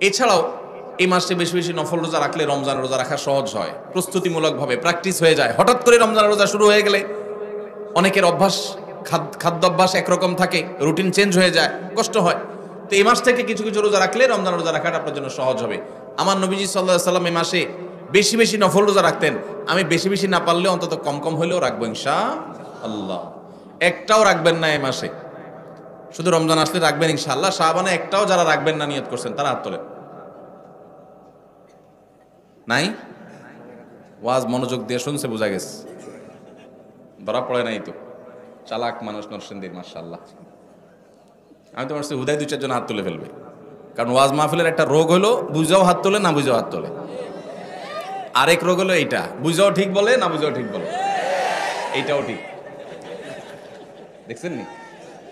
এছাড়াও এই মাসে বেশি বেশি নফল রোজা রাখলে রমজান রোজা রাখা সহজ হয়, প্রস্তুতিমূলকভাবে প্র্যাকটিস হয়ে যায়। হঠাৎ করে রমজান রোজা শুরু হয়ে গেলে অনেকের অভ্যাস, খাদ্যাভ্যাস একরকম থাকে, রুটিন চেঞ্জ হয়ে যায়, কষ্ট হয়। তো এই মাস থেকে কিছু কিছু রোজা রাখলে রমজান রোজা রাখাটা আপনার জন্য সহজ হবে। আমার নবীজি সাল্লাল্লাহু আলাইহি সাল্লাম এই মাসে বেশি বেশি নফল রোজা রাখতেন। আমি বেশি বেশি না পারলেও অন্তত কম কম হলেও রাখবো ইনশাআল্লাহ। একটাও রাখবেন না এই মাসে, শুধু রমজান আসলে রাখবেন ইনশাআল্লাহ। শাবানে একটাও যারা রাখবেন না নিয়ত করছেন তারা হাত তোলেন। নাই? ওয়াজ মনোযোগ দিয়ে শুনছে, বোঝা গেছে, ধরা পড়ে নাই তো। চালাক মানুষ নরসিংদীর, মাশাআল্লাহ। আমি তো ভাবছি হুদায় দুই চারজন হাত তুলে ফেলবে, কারণ ওয়াজ মাহফিলের একটা রোগ হলো বুঝাও হাত তোলে, না বুঝাও হাত তোলে। আরেক রোগ হলো এইটা, বুঝাও ঠিক বলে, না বুঝাও ঠিক বলে। এইটাও ঠিক, দেখছেন নি?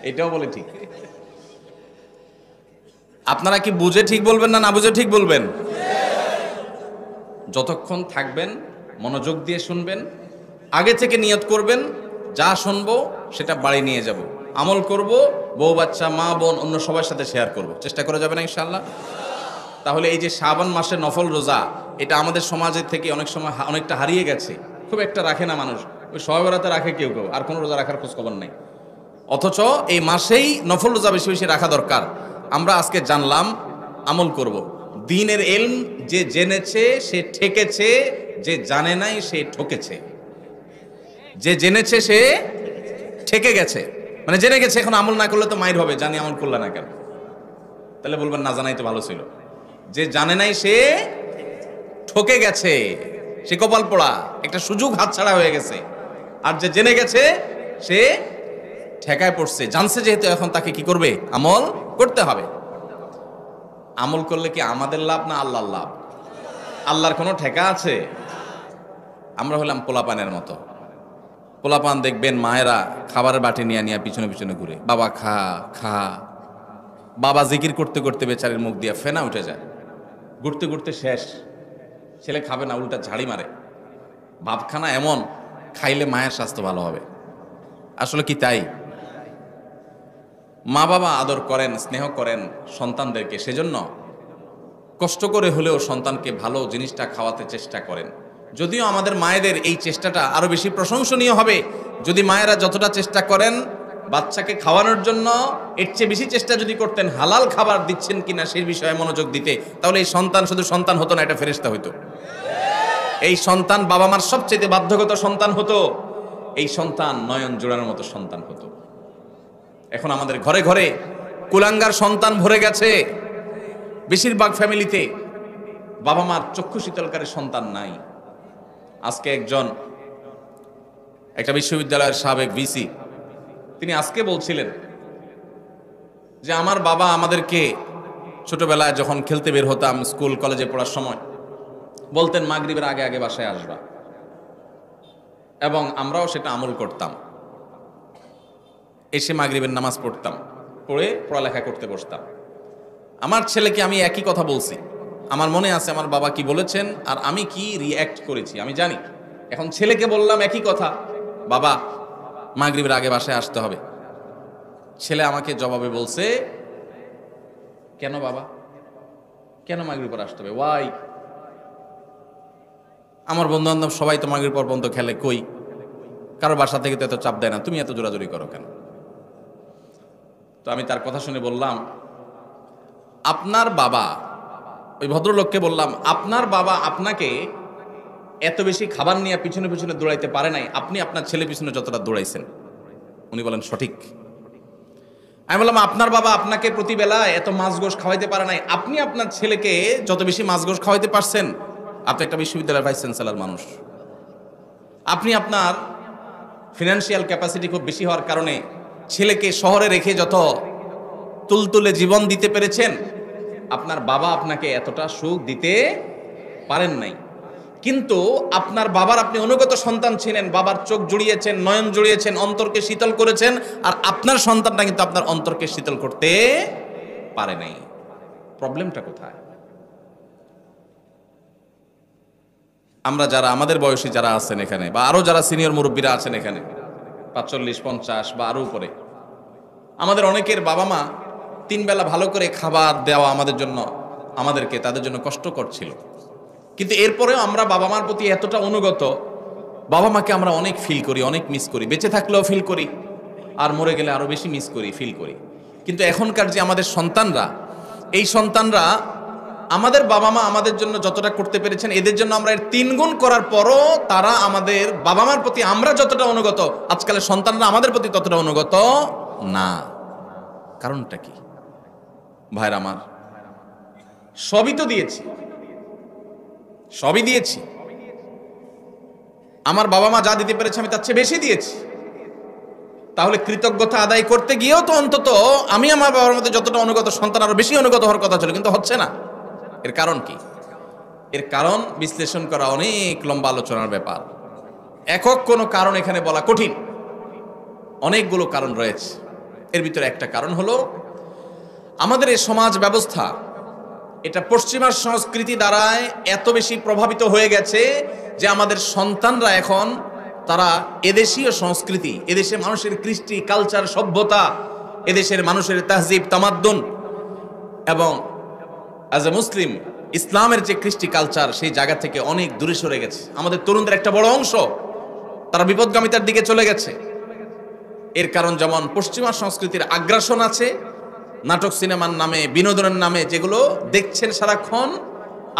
এইটাও বলে ঠিক। আপনারা কি বুঝে ঠিক বলবেন না না বুঝে ঠিক বলবেন? যতক্ষণ থাকবেন মনোযোগ দিয়ে শুনবেন, আগে থেকে নিয়ত করবেন যা শুনবো সেটা বাড়ি নিয়ে যাব, আমল করব, বউ বাচ্চা মা বোন অন্য সবার সাথে শেয়ার করব, চেষ্টা করা যাবে না ইনশাআল্লাহ? তাহলে এই যে শাবান মাসের নফল রোজা, এটা আমাদের সমাজের থেকে অনেক সময় অনেকটা হারিয়ে গেছে। খুব একটা রাখে না মানুষ, ওই শবে বরাতে রাখে কেউ কেউ, আর কোনো রোজা রাখার খোঁজ খবর নেই। অথচ এই মাসেই নফল রোজা বেশি বেশি রাখা দরকার। আমরা আজকে জানলাম, আমল করব। দ্বীনের ইলম যে জেনেছে সে ঠেকেছে, যে জানে নাই সে ঠকেছে। যে জেনেছে সে ঠেকে গেছে, মানে জেনে গেছে, এখন আমল না করলে তো মাইর হবে, জানি আমল করলে না কেন? তাহলে বলবেন না জানাই তো ভালো ছিল। যে জানে নাই সে ঠকে গেছে, সে কপাল পোড়া, একটা সুযোগ হাতছাড়া হয়ে গেছে। আর যে জেনে গেছে সে ঠেকায় পড়ছে, জানছে যেহেতু, এখন তাকে কি করবে? আমল করতে হবে। আমল করলে কি আমাদের লাভ না আল্লাহর লাভ? আল্লাহর কোনো ঠেকা আছে? আমরা হলাম পোলাপানের মতো। পোলাপান দেখবেন মায়েরা খাবারের বাটি নিয়ে নিয়ে পিছনে পিছনে ঘুরে, বাবা খা খা। বাবা জিকির করতে করতে বেচারের মুখ দিয়ে ফেনা উঠে যায়, ঘুরতে ঘুরতে শেষ, ছেলে খাবে না, উল্টা ঝাড়ি মারে। ভাবখানা এমন, খাইলে মায়ের স্বাস্থ্য ভালো হবে। আসলে কি তাই? মা বাবা আদর করেন, স্নেহ করেন সন্তানদেরকে, সেজন্য কষ্ট করে হলেও সন্তানকে ভালো জিনিসটা খাওয়াতে চেষ্টা করেন। যদিও আমাদের মায়েদের এই চেষ্টাটা আরো বেশি প্রশংসনীয় হবে যদি মায়েরা যতটা চেষ্টা করেন বাচ্চাকে খাওয়ানোর জন্য, এর চেয়ে বেশি চেষ্টা যদি করতেন হালাল খাবার দিচ্ছেন কিনা সেই বিষয়ে মনোযোগ দিতে, তাহলে এই সন্তান শুধু সন্তান হতো না, এটা ফেরেশতা হতো। এই সন্তান বাবা মার সবচেয়ে বাধ্যগত সন্তান হতো, এই সন্তান নয়ন জোড়ানোর মতো সন্তান হতো। এখন আমাদের ঘরে ঘরে কুলাঙ্গার সন্তান ভরে গেছে। বেশিরভাগ ফ্যামিলিতে বাবা মার চক্ষু শীতলকারী সন্তান নাই। আজকে একটা বিশ্ববিদ্যালয়ের সাবেক ভিসি, তিনি আজকে বলছিলেন যে আমার বাবা আমাদেরকে ছোটবেলায় যখন খেলতে বের হতাম, স্কুল কলেজে পড়ার সময় বলতেন মাগরিবের আগে আগে বাসায় আসবা, এবং আমরাও সেটা আমল করতাম। এসে মাগরিবের নামাজ পড়তাম, পড়ে পড়ালেখা করতে বসতাম। আমার ছেলেকে আমি একই কথা বলছি, আমার মনে আছে আমার বাবা কি বলেছেন আর আমি কি রিঅ্যাক্ট করেছি আমি জানি। এখন ছেলেকে বললাম একই কথা, বাবা মাগরিবের আগে বাসায় আসতে হবে। ছেলে আমাকে জবাবে বলছে, কেন বাবা, কেন মাগরিব পর আসতে হবে, ওয়াই? আমার বন্ধু বান্ধব সবাই তো মাগরিব পর পর্যন্ত খেলে, কই কারো বাসা থেকে তো এত চাপ দেয় না, তুমি এত জোরাজুরি করো কেন? তো আমি তার কথা শুনে বললাম, আপনার বাবা, ওই ভদ্রলোককে বললাম, আপনার বাবা আপনাকে এত বেশি খাবার নিয়ে পিছনে পিছনে দৌড়াইতে পারে নাই, আপনি আপনার ছেলে পিছনে যতটা দৌড়াইছেন। উনি বলেন সঠিক। আমি বললাম, আপনার বাবা আপনাকে প্রতিবেলা এত মাছ গোশ খাওয়াইতে পারে নাই, আপনি আপনার ছেলেকে যত বেশি মাছ গোশ খাওয়াইতে পারছেন। আপনি একটা বিশ্ববিদ্যালয়ের ভাইস চ্যান্সেলর মানুষ, আপনি আপনার ফিনান্সিয়াল ক্যাপাসিটি খুব বেশি হওয়ার কারণে ছেলেকে শহরে রেখে যত তুলতুলে জীবন দিতে পেরেছেন, আপনার বাবা আপনাকে এতটা সুখ দিতে পারেন নাই। কিন্তু আপনার বাবার আপনি অনুগত সন্তান ছিলেন, বাবার চোখ জুড়িয়েছেন, নয়ন জুড়িয়েছেন, অন্তরকে শীতল করেছেন, আর আপনার সন্তানটা কিন্তু আপনার অন্তরকে শীতল করতে পারে নাই। প্রবলেমটা কোথায়? আমরা যারা আমাদের বয়সী যারা আছেন এখানে, বা আরো যারা সিনিয়র মুরব্বীরা আছেন এখানে 45, 50 বা আরো উপরে, আমাদের অনেকের বাবা মা 3 বেলা ভালো করে খাবার দেওয়া আমাদের জন্য আমাদেরকে, তাদের জন্য কষ্টকর ছিল। কিন্তু এরপরেও আমরা বাবা মার প্রতি এতটা অনুগত, বাবা মাকে আমরা অনেক ফিল করি, অনেক মিস করি, বেঁচে থাকলেও ফিল করি, আর মরে গেলে আরো বেশি মিস করি, ফিল করি। কিন্তু এখনকার যে আমাদের সন্তানরা, এই সন্তানরা আমাদের বাবা মা আমাদের জন্য যতটা করতে পেরেছেন, এদের জন্য আমরা এর 3 গুণ করার পরও তারা আমাদের বাবা মার প্রতি আমরা যতটা অনুগত, আজকালের সন্তানরা আমাদের প্রতি ততটা অনুগত না। কারণটা কি ভাইরা আমার? সবই তো দিয়েছি, সবই দিয়েছি। আমার বাবা মা যা দিতে পেরেছে আমি তার চেয়ে বেশি দিয়েছি। তাহলে কৃতজ্ঞতা আদায় করতে গিয়েও তো অন্তত আমি আমার বাবার মধ্যে যতটা অনুগত, সন্তান আরো বেশি অনুগত হওয়ার কথা ছিল, কিন্তু হচ্ছে না। এর কারণ কি? এর কারণ বিশ্লেষণ করা অনেক লম্বা আলোচনার ব্যাপার। একক কোনো কারণ এখানে বলা কঠিন, অনেকগুলো কারণ রয়েছে। এর ভিতরে একটা কারণ হলো আমাদের এই সমাজ ব্যবস্থা, এটা পশ্চিমা সংস্কৃতি দ্বারায় এত বেশি প্রভাবিত হয়ে গেছে যে আমাদের সন্তানরা এখন তারা এদেশীয় সংস্কৃতি, এদেশের মানুষের কৃষ্টি, কালচার, সভ্যতা, এদেশের মানুষের তাহজিব, তামাদ্দুন এবং অ্যাজ এ মুসলিম ইসলামের যে কৃষ্টি কালচার, সেই জায়গা থেকে অনেক দূরে সরে গেছে। আমাদের তরুণদের একটা বড় অংশ তারা বিপদগামিতার দিকে চলে গেছে। এর কারণ যেমন পশ্চিমা সংস্কৃতির আগ্রাসন আছে, নাটক সিনেমার নামে, বিনোদনের নামে যেগুলো দেখছেন সারাক্ষণ,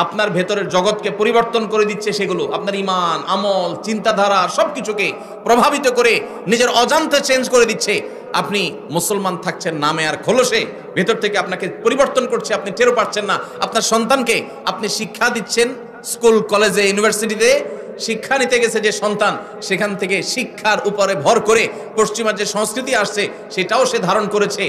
আপনার ভেতরের জগৎকে পরিবর্তন করে দিচ্ছে। সেগুলো আপনার ইমান, আমল, চিন্তাধারা সবকিছুকে প্রভাবিত করে নিজের অজান্তে চেঞ্জ করে দিচ্ছে। আপনি মুসলমান থাকছেন নামে আর খোলসে, ভেতর থেকে আপনাকে পরিবর্তন করছে, আপনি টেরও পাচ্ছেন না। আপনার সন্তানকে আপনি শিক্ষা দিচ্ছেন, স্কুল, কলেজে, ইউনিভার্সিটিতে শিক্ষা নিতে গেছে যে সন্তান, সেখান থেকে শিক্ষার উপরে ভর করে পশ্চিমার যে সংস্কৃতি আসছে সেটাও সে ধারণ করেছে,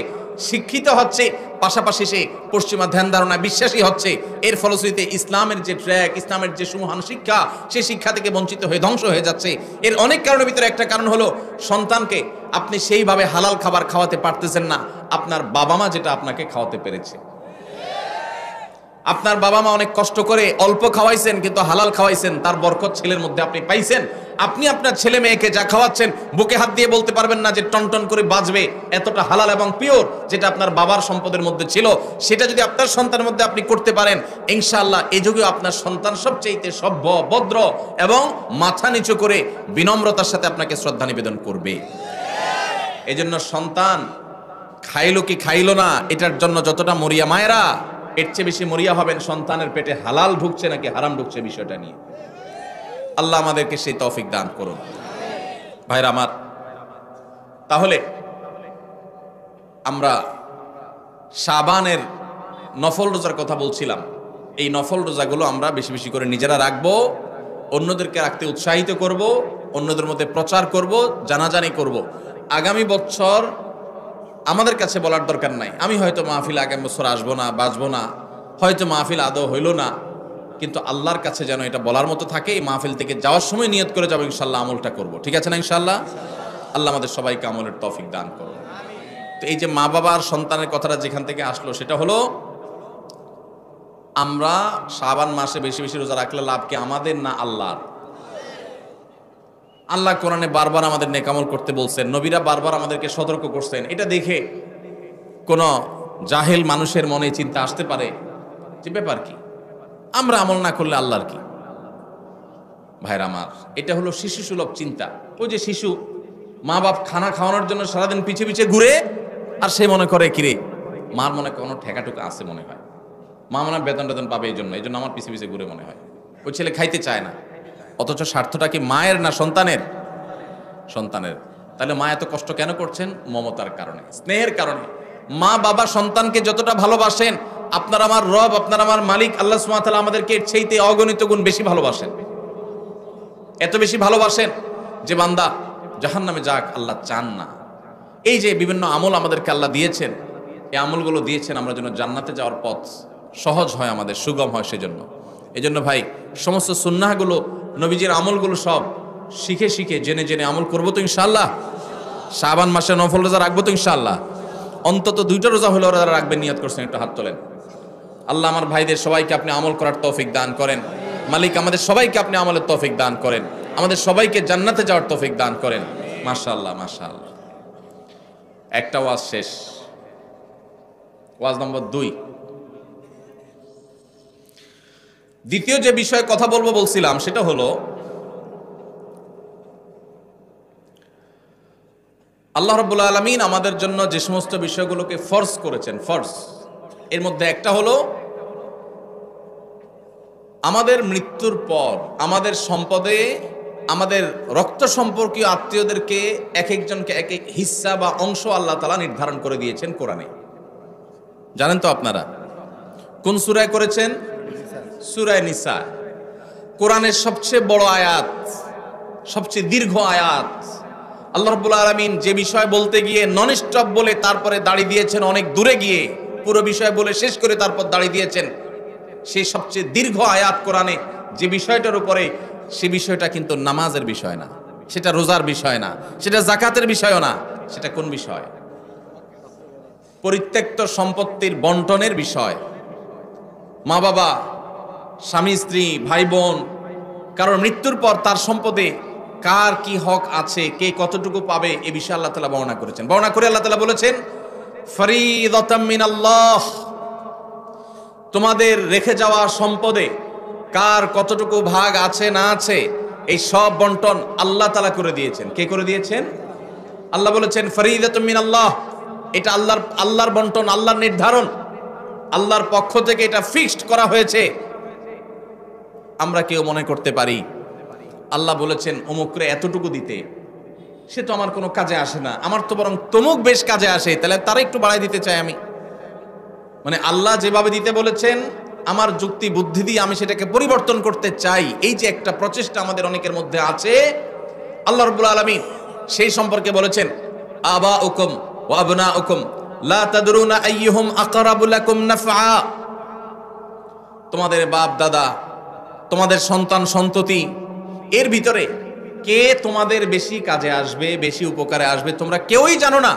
শিক্ষিত হচ্ছে, পাশাপাশি সে পশ্চিমা ধ্যান ধারণা বিশ্বাসী হচ্ছে। এর ফলশ্রুতিতে ইসলামের যে ট্র্যাক, ইসলামের যে সুমহান শিক্ষা, সেই শিক্ষা থেকে বঞ্চিত হয়ে ধ্বংস হয়ে যাচ্ছে। এর অনেক কারণের ভিতরে একটা কারণ হলো সন্তানকে আপনি সেইভাবে হালাল খাবার খাওয়াতে পারতেছেন না আপনার বাবা মা যেটা আপনাকে খাওয়াতে পেরেছে। আপনার বাবা মা অনেক কষ্ট করে অল্প খাওয়াইছেন, কিন্তু হালাল খাওয়াইছেন, তার বরকত ছেলের মধ্যে আপনি পাইছেন। আপনি আপনার ছেলে মেয়েকে যা খাওয়াচ্ছেন বুকে হাত দিয়ে বলতে পারবেন না যে টনটন করে বাঁচবে, এতটা হালাল এবং পিওর যেটা আপনার বাবার সম্পদের মধ্যে ছিল, সেটা যদি আপনার সন্তানের মধ্যে আপনি করতে পারেন, ইনশাআল্লাহ এই যুগেও আপনার সন্তান সবচেয়ে সভ্য, ভদ্র এবং মাথা নিচু করে বিনম্রতার সাথে আপনাকে শ্রদ্ধা নিবেদন করবে। এজন্য সন্তান খাইলো কি খাইলো না এটার জন্য যতটা মরিয়া মায়েরা, এর চেয়ে বেশি মরিয়া হবেন সন্তানের পেটে হালাল ঢুকছে নাকি হারাম ঢুকছে বিষয়টা নিয়ে। আল্লাহ আমাদেরকে সেই তৌফিক দান করুন। ভাইরা আমার, তাহলে আমরা শাবানের নফল রোজার কথা বলছিলাম। এই নফল রোজাগুলো আমরা বেশি বেশি করে নিজেরা রাখবো, অন্যদেরকে রাখতে উৎসাহিত করব, অন্যদের মধ্যে প্রচার করব, জানাজানি করব। আগামী বছর আমাদের কাছে বলার দরকার নাই, আমি হয়তো মাহফিল আগামী বছর আসবো না, বাঁচবো না, হয়তো মাহফিল আদৌ হইল না, কিন্তু আল্লাহর কাছে যেন এটা বলার মতো থাকে। এই মাহফিল থেকে যাওয়ার সময় নিয়ত করে যাবো ইনশাল্লাহ আমলটা করব, ঠিক আছে না ইনশাল্লাহ? আল্লাহ আমাদের সবাইকে আমলের তৌফিক দান করুন। তো এই যে মা বাবার সন্তানের কথাটা যেখান থেকে আসলো, সেটা হলো আমরা শাবান মাসে বেশি বেশি রোজা রাখলে লাভ কি আমাদের না আল্লাহর? আল্লাহ কোরআনে বারবার আমাদের নেকামল করতে বলছেন, নবীরা বারবার আমাদেরকে সতর্ক করছেন। এটা দেখে কোন জাহেল মানুষের মনে চিন্তা আসতে পারে যে ব্যাপার কি, আমরা আমল না করলে আল্লাহর কি? ভাইরা আমার, এটা হলো শিশু সুলভ চিন্তা। ওই যে শিশু মা বাপ খানা খাওয়ানোর জন্য সারাদিন পিছে পিছে ঘুরে, আর সে মনে করে কিরে মার মনে কোনো ঠেকাটুকা আছে মনে হয়, মা মনে বেতন টেতন পাবে, এই জন্য আমার পিছে পিছে ঘুরে মনে হয়। ওই ছেলে খাইতে চায় না, অথচ স্বার্থটা কি মায়ের না সন্তানের? সন্তানের। তাহলে মা এত কষ্ট কেন করছেন? মমতার কারণে, স্নেহের কারণে। মা বাবা সন্তানকে যতটা ভালোবাসেন, আপনার আমার রব, আপনার আমার মালিক আল্লাহ সুবহানাহু ওয়া তাআলা আমাদেরকে এর চাইতে অগণিত গুণ বেশি ভালোবাসেন। এত বেশি ভালোবাসেন যে বান্দা জাহান্নামে যাক আল্লাহ চান না। এই যে বিভিন্ন আমল আমাদেরকে আল্লাহ দিয়েছেন, এই আমলগুলো দিয়েছেন আমরা যেন জান্নাতে যাওয়ার পথ সহজ হয়, আমাদের সুগম হয়। সেজন্য এজন্য ভাই সমস্ত সুন্নাহগুলো, নবীজির আমলগুলো সব শিখে শিখে জেনে জেনে আমল করবো তো ইনশাআল্লাহ। শাবান মাসে নফল রোজা রাখবো তো ইনশাআল্লাহ। অন্তত 2টা রোজা হলে ওরা রাখবেন, নিয়ত করছেন, একটু হাত তোলেন। আল্লাহ আমার ভাইদের সবাইকে আপনি আমল করার তৌফিক দান করেন। মালিক আমাদের সবাইকে আপনি আমলের তৌফিক দান করেন, আমাদের সবাইকে জান্নাতে যাওয়ার তৌফিক দান করেন। মাশাআল্লাহ মাশাআল্লাহ। একটা ওয়াজ শেষ, ওয়াজ নম্বর 2। দ্বিতীয় যে বিষয়ে কথা বলছিলাম সেটা হলো আল্লাহ রাব্বুল আলামিন আমাদের জন্য যে সমস্ত বিষয়গুলোকে ফরজ করেছেন, ফরজ, এর মধ্যে একটা হলো আমাদের মৃত্যুর পর আমাদের সম্পদে আমাদের রক্ত সম্পর্কীয় আত্মীয়দেরকে এক একজনকে এক এক হিস্সা বা অংশ আল্লাহ তাআলা নির্ধারণ করে দিয়েছেন কোরআনে। জানেন তো আপনারা কোন সূরায় করেছেন? সূরা নিসা, কোরআনের সবচেয়ে বড় আয়াত, সবচেয়ে দীর্ঘ আয়াত। আল্লাহ রাব্বুল আলামিন যে বিষয় বলতে গিয়ে নন স্টপ বলে তারপরে দাঁড়িয়ে দিয়েছেন, অনেক দূরে গিয়ে পুরো বিষয় বলে শেষ করে তারপর দাঁড়িয়ে দিয়েছেন, সেই সবচেয়ে দীর্ঘ আয়াত কোরআনে যে বিষয়টার উপরে, সে বিষয়টা কিন্তু নামাজের বিষয় না, সেটা রোজার বিষয় না, সেটা যাকাতের বিষয়ও না, সেটা কোন বিষয়? পরিত্যক্ত সম্পত্তির বন্টনের বিষয়। মা বাবা, স্বামী স্ত্রী, ভাই বোন, কারণ মৃত্যুর পর তার সম্পদে কার কি হক আছে, কে কতটুকু পাবে, এ বিষয়ে আল্লাহ তাআলা বর্ণনা করেছেন। বর্ণনা করে আল্লাহ তাআলা বলেছেন, ফরিদাতাম মিনাল্লাহ, তোমাদের রেখে যাওয়া সম্পদে কার কতটুকু ভাগ আছে না আছে, এই সব বন্টন আল্লাহ তাআলা করে দিয়েছেন। কে করে দিয়েছেন? আল্লাহ বলেছেন ফরিদাতুম মিনাল্লাহ, এটা আল্লাহর বন্টন, আল্লাহর নির্ধারণ, আল্লাহর পক্ষ থেকে এটা ফিক্সড করা হয়েছে। আমরা কেউ মনে করতে পারি আল্লাহ বলেছেন অমুকরে এতটুকু দিতে, সে তো আমার কোনো কাজে আসে না, আমার তো বরং তমুক বেশ কাজে আসে, তাহলে তারা একটু বাড়াই দিতে চাই আমি। মানে আল্লাহ যেভাবে দিতে বলেছেন, আমার যুক্তি বুদ্ধি দিয়ে আমি সেটাকে পরিবর্তন করতে চাই, এই যে একটা প্রচেষ্টা আমাদের অনেকের মধ্যে আছে, আল্লাহ রাব্বুল আলামিন সেই সম্পর্কে বলেছেন, আবাউকুম ওয়া আবনাউকুম লা তাদরুনা আইয়ুহুম আকরাবু লাকুম নাফআ, তোমাদের বাপ দাদা, তোমাদের সন্তান সন্ততি, এর ভিতরে কে তোমাদের বেশি কাজে আসবে, বেশি উপকারে আসবে, তোমরা কেউই জানো না।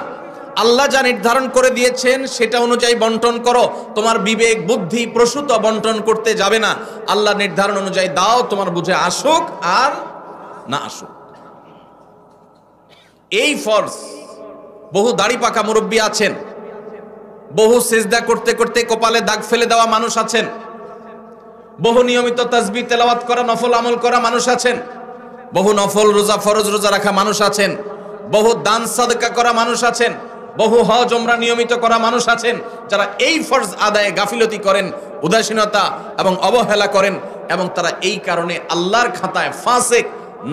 আল্লাহ যা নির্ধারণ করে দিয়েছেন সেটা অনুযায়ী বন্টন করো, তোমার বিবেক বুদ্ধি প্রসূত বন্টন করতে যাবে না, আল্লাহ নির্ধারণ অনুযায়ী দাও, তোমার বুঝে আসুক আর না আসুক। এই ফরজ। বহু দাড়ি পাকা মুরব্বী আছেন, বহু সিজদা করতে করতে কপালে দাগ ফেলে দেওয়া মানুষ আছেন, বহু নিয়মিত তাসবিহ তেলাওয়াত করা নফল আমল করা মানুষ আছেন, বহু নফল রোজা ফরজ রোজা রাখা মানুষ আছেন, বহু দান সাদকা করা মানুষ আছেন, বহু হজ ওমরা নিয়মিত করা মানুষ আছেন, যারা এই ফরজ আদায়ে গাফিলতি করেন, উদাসীনতা এবং অবহেলা করেন, এবং তারা এই কারণে আল্লাহর খাতায় ফাসিক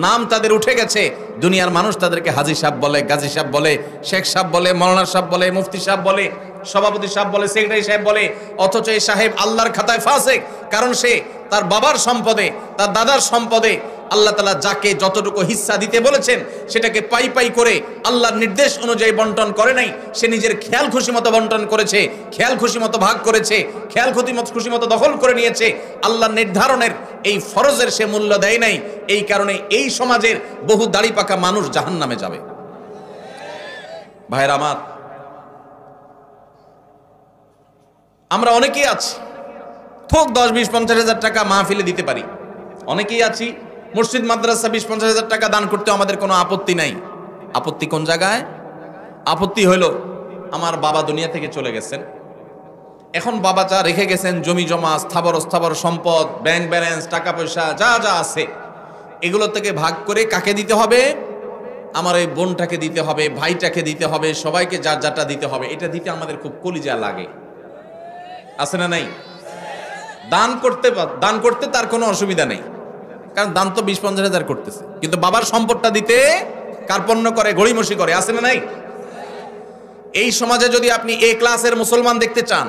নাম তাদের উঠে গেছে। দুনিয়ার মানুষ তাদেরকে হাজী সাহেব বলে, গাজী সাহেব বলে, শেখ সাহেব বলে, মাওলানা সাহেব বলে, মুফতি সাহেব বলে, সভাপতি সাহেব বলে, সেক্রেটারি সাহেব বলে, অথচ এই সাহেব আল্লাহর খাতায় ফাসিক। কারণ সে তার বাবার সম্পদে, তার দাদার সম্পদে আল্লাহ তাআলা যাকে যতটুকু হিস্সা দিতে বলেছেন সেটাকে পাই পাই করে আল্লাহর নির্দেশ অনুযায়ী বন্টন করে নাই, সে নিজের খেয়াল খুশি মতো বন্টন করেছে, খেয়াল খুশি মতো ভাগ করেছে, খেয়াল খুশি মতো দখল করে নিয়েছে। আল্লাহর নির্ধারণের এই ফরজের সে মূল্য দেয় নাই। এই কারণে এই সমাজের বহু দাড়ি পাকা মানুষ জাহান্নামে যাবে। ভাইরা আমার, আমরা অনেকেই আছি থোক 10-20-50 হাজার টাকা মাহফিলে দিতে পারি, অনেকেই আছি মসজিদ মাদ্রাসা 20-50 হাজার টাকা দান করতে আমাদের কোনো আপত্তি নাই। আপত্তি কোন জায়গায়? আপত্তি হলো আমার বাবা দুনিয়া থেকে চলে গেছেন, এখন বাবা যা রেখে গেছেন জমি জমা স্থাবর অস্থাবর সম্পদ, ব্যাংক ব্যালেন্স, টাকা পয়সা যা যা আছে, এগুলো থেকে ভাগ করে কাকে দিতে হবে? আমার ওই বোনটাকে দিতে হবে, ভাইটাকে দিতে হবে, সবাইকে যার যারটা দিতে হবে। এটা দিতে আমাদের খুব কলিজা লাগে, আছে না নাই? দান করতে তার কোনো অসুবিধা নেই, কারণ দান তো 20-50 হাজার করতেছে, কিন্তু বাবার সম্পদটা দিতে কার্পণ্য করে, গড়িমসি করে, আছে না নাই? এই সমাজে যদি আপনি এ ক্লাসের মুসলমান দেখতে চান,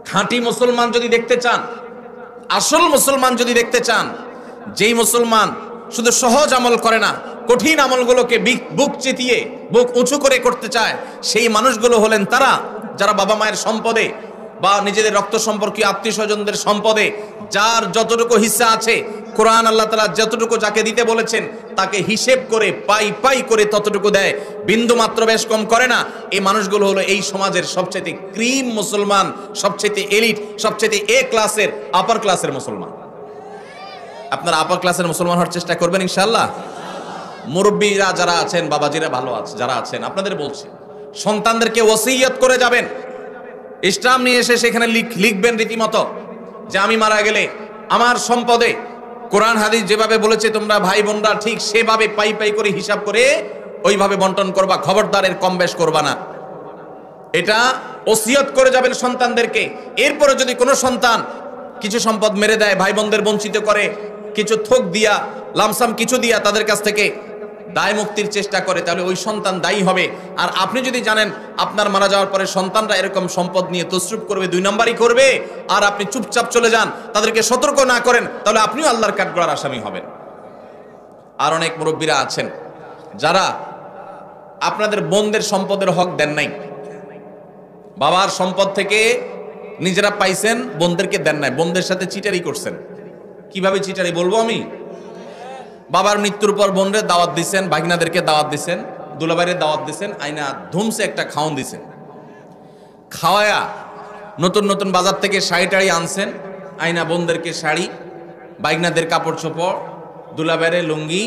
খাঁটি মুসলমান যদি দেখতে চান, আসল মুসলমান যদি দেখতে চান, যেই মুসলমান শুধু সহজ আমল করে না, কঠিন আমলগুলোকে বুক চিতিয়ে বুক উঁচু করে করতে চায়, সেই মানুষগুলো হলেন তারা যারা বাবা মায়ের সম্পদে বা নিজেদের রক্ত সম্পর্কীয় আত্মীয় স্বজনদের সম্পদে যার যতটুকু হিস্সা আছে, কোরআন আল্লাহ তাআলা যতটুকু যাকে দিতে বলেছেন তাকে হিসেব করে পাই পাই করে ততটুকু দেয়, বিন্দু মাত্র বেশ কম করে না। এই মানুষগুলো হলো এই সমাজের সবচেয়ে ক্রিম মুসলমান, সবচেয়ে এলিট, সবচেয়ে এ ক্লাসের, আপার ক্লাসের মুসলমান। আপনারা আপার ক্লাসের মুসলমান হওয়ার চেষ্টা করবেন ইনশাআল্লাহ। মুরব্বীরা যারা আছেন, বাবাজিরা ভালো আছে যারা আছেন, আপনাদের বলছি, সন্তানদেরকে ওসিয়ত করে যাবেন, ইসলাম নিয়ে এসে সেখানে লিখবেন রীতিমতো যে আমি মারা গেলে আমার সম্পদে কোরআন হাদিস যেভাবে বলেছে তোমরা ভাই বোনরা ঠিক সেভাবে পাই পাই করে হিসাব করে ওইভাবে বন্টন করবা, খবরদার এর কম বেশ করবা না। এটা ওসিয়ত করে যাবেন সন্তানদেরকে। এরপরে যদি কোনো সন্তান কিছু সম্পদ মেরে দেয়, ভাই বোনদের বঞ্চিত করে, কিছু থোক দিয়া লামসাম কিছু দিয়া তাদের কাছ থেকে দায় মুক্তির চেষ্টা করে, তাহলে ওই সন্তান দায়ী হবে। আর আপনি যদি জানেন আপনার মারা যাওয়ার পরে সন্তানরা এরকম সম্পদ নিয়ে তসরুফ করবে, 2 নম্বরই করবে, আর আপনি চুপচাপ চলে যান, তাদেরকে সতর্ক না করেন, তাহলে আপনিও আল্লাহর কাঠগড়ার আসামি হবেন। আর অনেক মুরব্বীরা আছেন যারা আপনাদের বোনদের সম্পদের হক দেন নাই, বাবার সম্পদ থেকে নিজেরা পাইছেন, বোনদেরকে দেন নাই, বোনদের সাথে চিটারি করছেন। কিভাবে চিটারি বলবো আমি? বাবার মৃত্যুর পর বোনরে দাওয়াত দিছেন, ভাগিনাদেরকে দাওয়াত দিছেন, দুলাভাইয়ের দাওয়াত দিছেন, আইনা ধুমসে একটা খাওন দিছেন, খাওয়ায়া নতুন নতুন বাজার থেকে শাড়ি টাড়ি আনছেন, আইনা বোনদেরকে শাড়ি, ভাগিনাদের কাপড় চোপড়, দুলাভাইয়ের লুঙ্গি,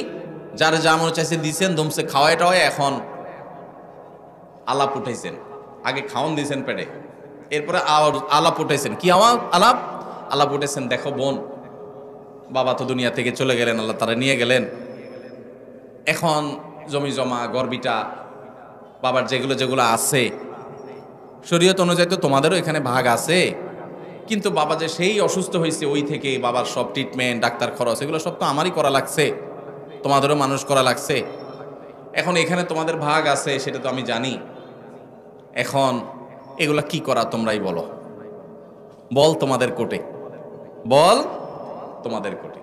যার যা মনে চাইছে দিছেন, ধুমসে খাওয়ায় টাওয়ায় এখন আলাপ উঠাইছেন। আগে খাওন দিয়েছেন পেটে, এরপরে আলাপ উঠাইছেন। কি আলাপ উঠেছেন, দেখো বোন, বাবা তো দুনিয়া থেকে চলে গেলেন, আল্লাহ তারা নিয়ে গেলেন, এখন জমি জমা গর্বিটা বাবার যেগুলো যেগুলো আছে শরীয়ত অনুযায়ী তো তোমাদেরও এখানে ভাগ আছে, কিন্তু বাবা যে সেই অসুস্থ হয়েছে ওই থেকে বাবার সব ট্রিটমেন্ট, ডাক্তার খরচ, এগুলো সব তো আমারই করা লাগছে, তোমাদেরও মানুষ করা লাগছে। এখন এখানে তোমাদের ভাগ আছে সেটা তো আমি জানি, এখন এগুলা কি করা তোমরাই বলো, বল তোমাদের কোর্টে, বল তোমাদের কোর্টে।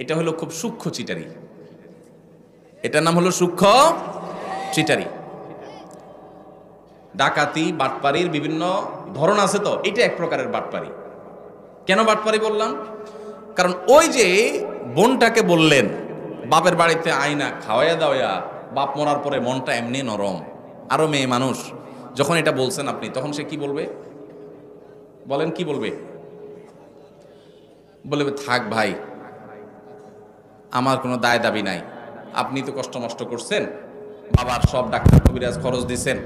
এটা হলো খুব সূক্ষ্ম চিটারি, এটার নাম হলো সূক্ষ্ম চিটারি। ডাকাতি বাটপারির বিভিন্ন ধরন আছে, তো এটা এক প্রকারের বাটপারি। কেন বাটপারি বললাম? কারণ ওই যে বোনটাকে বললেন বাপের বাড়িতে আইনা খাওয়াইয়া দাওয়া, বাপ মরার পরে মনটা এমনি নরম, আরো মেয়ে মানুষ, যখন এটা বলছেন আপনি, তখন সে কি বলবে বলেন? কি বলবে? বলবে থাক ভাই, আমার কোনো দায় দাবি নাই, আপনি তো কষ্ট মষ্ট করছেন, বাবার সব ডাক্তার কবিরাজ খরচ দিচ্ছেন,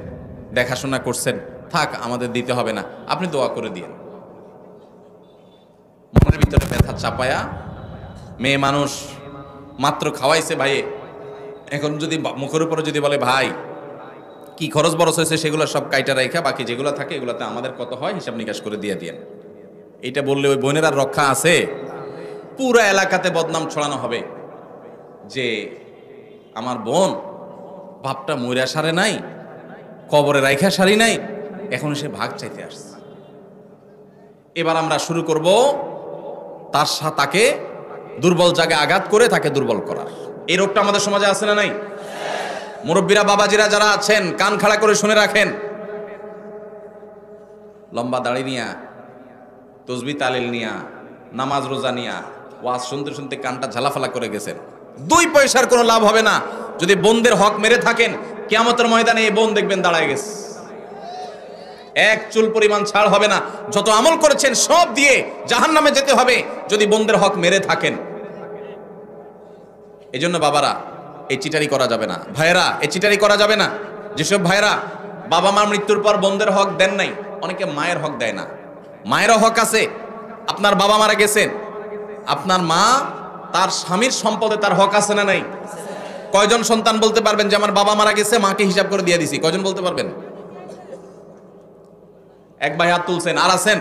দেখাশোনা করছেন, থাক আমাদের দিতে হবে না, আপনি দোয়া করে দিন। মনের ভিতরে ব্যথা চাপায়া মেয়ে মানুষ মাত্র খাওয়াইছে ভাইয়ে, এখন যদি মুখের উপরে যদি বলে ভাই কি খরচ বরচ হয়েছে সেগুলো সব কাইটা রেখা, বাকি যেগুলো থাকে এগুলোতে আমাদের কত হয় হিসাব নিকাশ করে দিয়ে দিয়েন, এইটা বললে ওই বোনের আর রক্ষা আছে? পুরো এলাকাতে বদনাম ছড়ানো হবে যে আমার বোন বাপটা মইরা সারে নাই, কবরে রাইখা সারি নাই, এখন সে ভাগ চাইতে আসছে। এবার আমরা শুরু করব তাকে দুর্বল জায়গায় আঘাত করে তাকে দুর্বল করার। এই রোগটা আমাদের সমাজে আছে না নাই? মুরব্বীরা বাবাজিরা যারা আছেন কান খাড়া করে শুনে রাখেন, লম্বা দাড়ি নিয়া, তসবি তালিল নিয়া, নামাজ রোজা নিয়া ওয়াজ শুনতে শুনতে কানটা ঝালাফালা করে গেছেন, 2 পয়সার কোনো লাভ হবে না। যদি বোনদের হক মেরে থাকেন, কিয়ামতের ময়দানে এই বোন দেখবেন দাঁড়ায় গেছে, 1 চুল পরিমাণ ছাড় হবে না। যত আমল করেছেন সব দিয়ে জাহান্নামে যেতে হবে যদি বোনদের হক মেরে থাকেন। এই জন্য বাবারা এই চিটারি করা যাবে না, ভাইয়েরা এই চিটারি করা যাবে না। যেসব ভাইয়েরা বাবা মার মৃত্যুর পর বোনদের হক দেন নাই, অনেকে মায়ের হক দেয় না, মায়েরও হক আছে। আপনার বাবা মারা গেছেন, আপনার মা তার স্বামীর সম্পদে তার হক আছে না নাই? কয়জন সন্তান বলতে পারবেন যে আমার বাবা মারা গেছে, মাকে হিসাব করে দিয়ে দিছি? কয়জন বলতে পারবেন? এক ভাই হাত তুলছেন। আর আছেন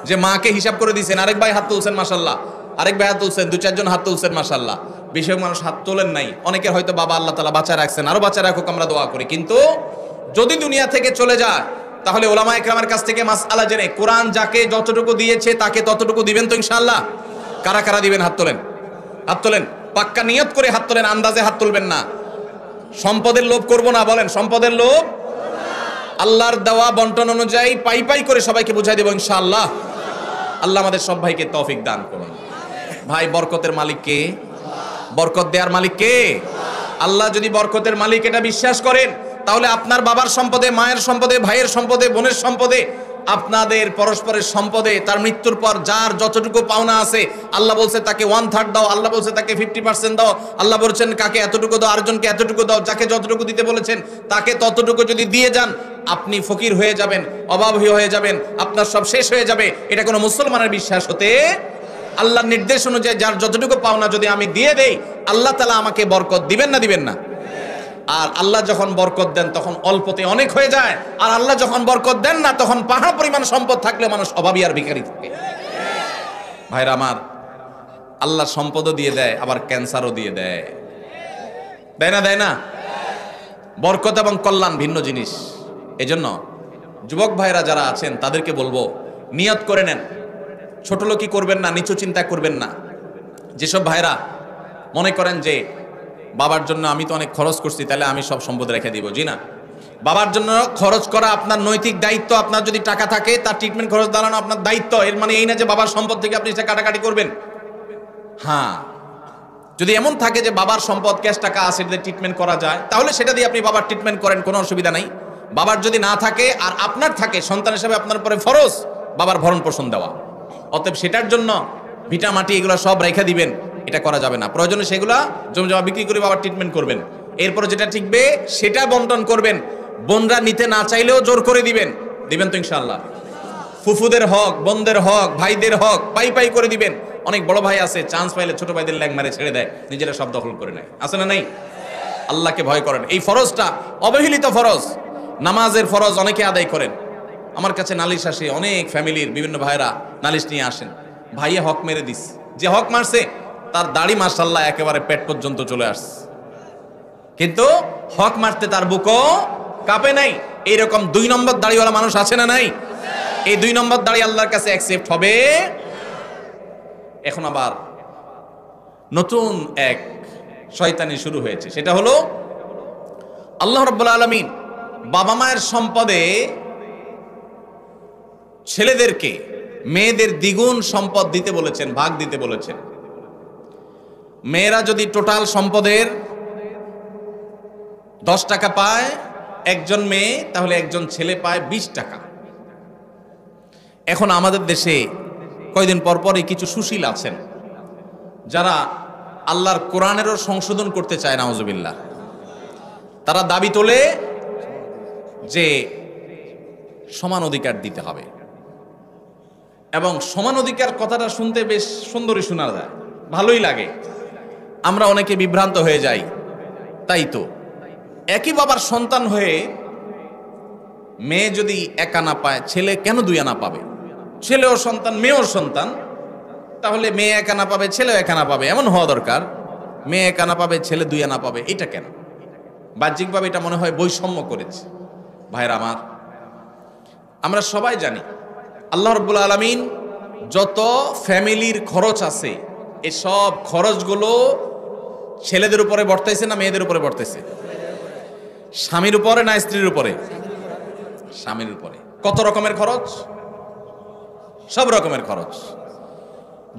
যে মাকে হিসাব করে দিয়েছেন? আরেক ভাই হাত তুলছেন মাশাআল্লাহ, আরেক ভাই হাত তুলছেন, 2-4 জন হাত তুলছেন মাশাআল্লাহ। বেশিরভাগ মানুষ হাত তোলেন নাই। অনেকের হয়তো বাবা আল্লাহ তাআলা বাঁচায় রাখছেন, আরো বাঁচায় রাখুক আমরা দোয়া করি। কিন্তু যদি দুনিয়া থেকে চলে যায় তাহলে ওলামা ইকরামের কাছ থেকে মাসআলা জেনে কোরআন যাকে যতটুকু দিয়েছে তাকে ততটুকু দিবেন তো ইনশাআল্লাহ? কারা কারা দিবেন? হাত তোলেন, হাত তোলেন, পাক্কা নিয়ত করে হাত তোলেন, আন্দাজে হাত তুলবেন না। সম্পদের লোভ করব না, বলেন সম্পদের লোভ। আল্লাহর দেওয়া বন্টন অনুযায়ী পাই পাই করে সবাইকে বুঝাই দেব ইনশাআল্লাহ। আল্লাহ আমাদের সব ভাইকে তৌফিক দান করুন। ভাই বরকতের মালিক কে? বরকত দেওয়ার মালিক কে? আল্লাহ। যদি বরকতের মালিক এটা বিশ্বাস করেন তাহলে আপনার বাবার সম্পদে, মায়ের সম্পদে, ভাইয়ের সম্পদে, বোনের সম্পদে, আপনাদের পরস্পরের সম্পদে তার মৃত্যুর পর যার যতটুকু পাওনা আছে, আল্লাহ বলছে তাকে 1/3 দাও, আল্লাহ বলছে তাকে 50% দাও, আল্লাহ বলছেন কাকে এতটুকু দাও, আরেকজনকে এতটুকু দাও, যাকে যতটুকু দিতে বলেছেন তাকে ততটুকু যদি দিয়ে যান, আপনি ফকির হয়ে যাবেন, অভাবী হয়ে যাবেন, আপনার সব শেষ হয়ে যাবে। এটা কোনো মুসলমানের বিশ্বাস হতে আল্লাহর নির্দেশ অনুযায়ী যার যতটুকু পাওনা যদি আমি দিয়ে দেই, আল্লাহ তাআলা আমাকে বরকত দিবেন না দিবেন না? আর আল্লাহ যখন বরকত দেন তখন অল্পতে অনেক হয়ে যায়, আর আল্লাহ যখন বরকত দেন না তখন পাহাড় পরিমাণ সম্পদ থাকলে মানুষ অভাবী আর ভিখারি থাকে। ভাইরা আমার, আল্লাহ সম্পদও দিয়ে দেয়, আবার ক্যান্সারও দিয়ে দেয়, দেয় না? দেয় না? বরকত এবং কল্যাণ ভিন্ন জিনিস। এজন্য যুবক ভাইরা যারা আছেন তাদেরকে বলবো, নিয়ত করে নেন, ছোট লোকই করবেন না, নিচু চিন্তা করবেন না। যেসব ভাইরা মনে করেন যে বাবার জন্য আমি তো অনেক খরচ করছি, তাহলে আমি সব সম্পদ রেখে দিব, জি না। বাবার জন্য খরচ করা আপনার নৈতিক দায়িত্ব। আপনার যদি টাকা থাকে তার ট্রিটমেন্ট খরচ দাঁড়ানো আপনার দায়িত্ব। এর মানে এই না যে বাবার সম্পদ থেকে আপনি সেটা কাটাকাটি করবেন। হ্যাঁ, যদি এমন থাকে যে বাবার সম্পদ ক্যাশ টাকা আছে, সেটা ট্রিটমেন্ট করা যায়, তাহলে সেটা দিয়ে আপনি বাবার ট্রিটমেন্ট করেন, কোনো অসুবিধা নাই। বাবার যদি না থাকে আর আপনার থাকে, সন্তান হিসেবে আপনার উপরে ফরজ বাবার ভরণ পোষণ দেওয়া। অতএব সেটার জন্য ভিটা মাটি এগুলো সব রেখে দিবেন, এটা করা যাবে না। প্রয়োজনে সেগুলা জমি জমা বিক্রি করে বাবার ট্রিটমেন্ট করবেন। এরপরে যেটা ঠিকবে সেটা বন্টন করবেন। বোনরা নিতে না চাইলেও জোর করে দিবেন, দিবেন তো ইনশাআল্লাহ। ফুফুদের হক, বোনদের হক, ভাইদের হক পাই পাই করে দিবেন। অনেক বড় ভাই আছে, চান্স পাইলে ছোট ভাইদের ল্যাং মারে ছেড়ে দেয়, নিজেরা সব দখল করে নেয়, আছে না নাই? আল্লাহকে ভয় করেন। এই ফরজটা অবহেলিত ফরজ, নামাজের ফরজ অনেকে আদায় করেন। আমার কাছে নালিশ আসে, অনেক ফ্যামিলির বিভিন্ন ভাইরা নালিশ নিয়ে আসেন, ভাইয়ে হক মেরে দিস, যে হক মারছে তার দাড়ি মাশাআল্লাহ একেবারে পেট পর্যন্ত চলে আসছে, কিন্তু হক মারতে তার বুকও কাঁপে নাই। এইরকম 2 নম্বর দাড়িওয়ালা মানুষ আছে না নাই? এই 2 নম্বর দাড়ি আল্লাহর কাছে অ্যাকসেপ্ট হবে। এখন আবার নতুন এক শয়তানি শুরু হয়েছে, সেটা হলো আল্লাহ রাব্বুল আলামিন বাবা মায়ের সম্পদে ছেলেদেরকে মেয়েদের দ্বিগুণ সম্পদ দিতে বলেছেন, ভাগ দিতে বলেছেন। মেয়েরা যদি টোটাল সম্পদের 10 টাকা পায় একজন মেয়ে, তাহলে একজন ছেলে পায় 20 টাকা। এখন আমাদের দেশে কয়দিন পর পরই কিছু সুশীল আছেন যারা আল্লাহর কোরআনেরও সংশোধন করতে চায়, নাউজুবিল্লাহ। তারা দাবি তোলে যে সমান অধিকার দিতে হবে, এবং সমান অধিকার কথাটা শুনতে বেশ সুন্দরই শোনা যায়, ভালোই লাগে। আমরা অনেকে বিভ্রান্ত হয়ে যাই। তাই তো একই বাবার সন্তান হয়ে মেয়ে যদি 1 আনা পায়, ছেলে কেন 2 আনা পাবে? ছেলেও সন্তান, মেয়েও সন্তান, তাহলে মেয়ে 1 আনা পাবে, ছেলেও 1 আনা পাবে, এমন হওয়া দরকার। মেয়ে 1 আনা পাবে, ছেলে 2 আনা পাবে, এটা কেন? বাহ্যিকভাবে এটা মনে হয় বৈষম্য করেছে। ভাইরা আমার, আমরা সবাই জানি আল্লাহ রাব্বুল আলামিন যত ফ্যামিলির খরচ আছে, এই সব খরচগুলো ছেলেদের উপরে বর্তাইছে না মেয়েদের উপরে বর্তাইছে? স্বামীর উপরে না স্ত্রীর উপরে? স্বামীর উপরে। কত রকমের খরচ? সব রকমের খরচ।